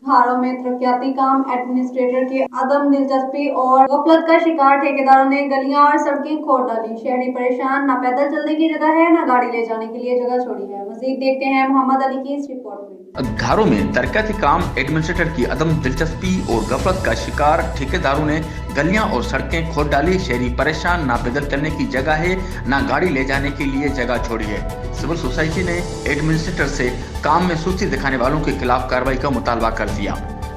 घारों में तरक्याती काम, एडमिनिस्ट्रेटर की अदम दिलचस्पी और गफलत का शिकार ठेकेदारों ने गलियां और सड़कें खोद डाली। शहरी परेशान, ना पैदल चलने की जगह है, ना गाड़ी ले जाने के लिए जगह छोड़ी है। मजीद देखते हैं मोहम्मद अली की इस रिपोर्ट में। घरों में तरक्याती काम, एडमिनिस्ट्रेटर की अदम दिलचस्पी और गफलत का शिकार ठेकेदारों ने गलियां और सड़कें खोद डाली। शहरी परेशान, ना पैदल चलने की जगह है, ना गाड़ी ले जाने के लिए जगह छोड़ी है। सिविल सोसाइटी ने एडमिनिस्ट्रेटर से काम में सुस्ती दिखाने वालों के खिलाफ कार्रवाई का मुतालबा कर दिया।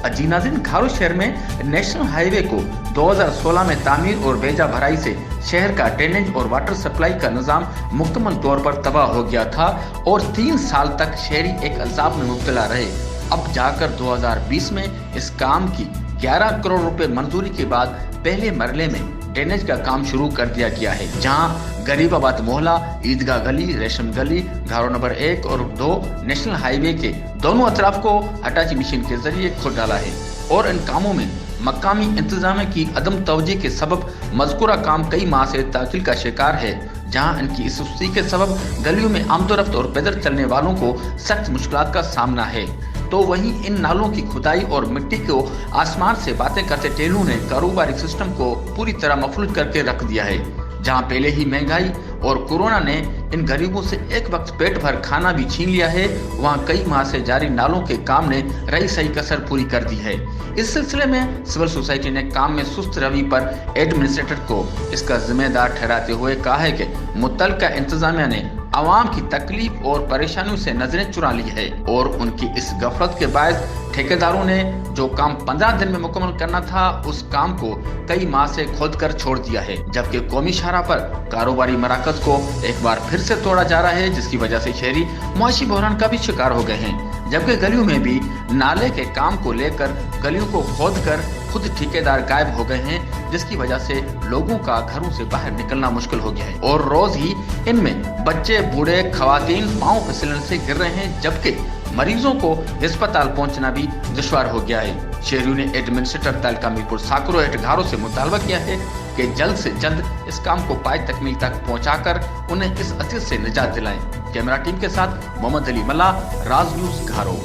जी नाज़रीन, घारो शहर में नेशनल हाईवे को 2016 में तामीर और बेजा भराई से शहर का ड्रेनेज और वाटर सप्लाई का निज़ाम मुकम्मल तौर पर तबाह हो गया था और 3 साल तक शहरी एक अजाब में मुब्तला रहे। अब जाकर 2020 में इस काम की 11 करोड़ रुपए मंजूरी के बाद पहले मरले में ड्रेनेज का काम शुरू कर दिया गया है, जहां गरीबाबाद मोहल्ला, ईदगाह गली, रेशम गली, घारो नंबर 1 और 2 नेशनल हाईवे के दोनों अतराफ को हटाची मशीन के जरिए खोद डाला है और इन कामों में मकामी इंतजामिया की अदम तवज्जो के सबब मज़कूरा काम कई माह से ताख़ीर का शिकार है, जहां इनकी इस सुस्ती के सबब गलियों में आमदोरफ्त और पैदल चलने वालों को सख्त मुश्किलात का सामना है। तो वहीं इन नालों की खुदाई और मिट्टी को आसमान से बातें करते टेलू ने कारोबारी सिस्टम को पूरी तरह मफलूज करके रख दिया है। जहां पहले ही महंगाई और कोरोना ने इन गरीबों से एक वक्त पेट भर खाना भी छीन लिया है, वहां कई माह से जारी नालों के काम ने रही सही कसर पूरी कर दी है। इस सिलसिले में सिविल सोसाइटी ने काम में सुस्त रवि पर एडमिनिस्ट्रेटर को इसका जिम्मेदार ठहराते हुए कहा है कि मुतल्लिका इंतजामिया ने आवाम की तकलीफ और परेशानियों से नजरें चुरा ली है और उनकी इस गफलत के बायस ठेकेदारों ने जो काम 15 दिन में मुकम्मल करना था, उस काम को कई माह से खोद कर छोड़ दिया है। जबकि कौमी शाहराह पर कारोबारी मराकज को एक बार फिर से तोड़ा जा रहा है, जिसकी वजह से शहरी मुआशी बहरान का भी शिकार हो गए हैं। जबकि गलियों में भी नाले के काम को लेकर गलियों को खोद कर खुद ठेकेदार गायब हो गए हैं, जिसकी वजह से लोगों का घरों से बाहर निकलना मुश्किल हो गया है और रोज ही इनमें बच्चे, बूढ़े, खवातीन पांव फिसलने से गिर रहे हैं, जबकि मरीजों को अस्पताल पहुंचना भी दुश्वार हो गया है। शहरियों ने एडमिनिस्ट्रेटर तालिका मीरपुर साकरो हेठ घारो से मुतालबा किया है कि जल्द से जल्द इस काम को पाए तकमील तक पहुंचाकर उन्हें इस अतिश से निजात दिलाएं। कैमरा टीम के साथ मोहम्मद अली मल्ला, राज न्यूज़, घारो।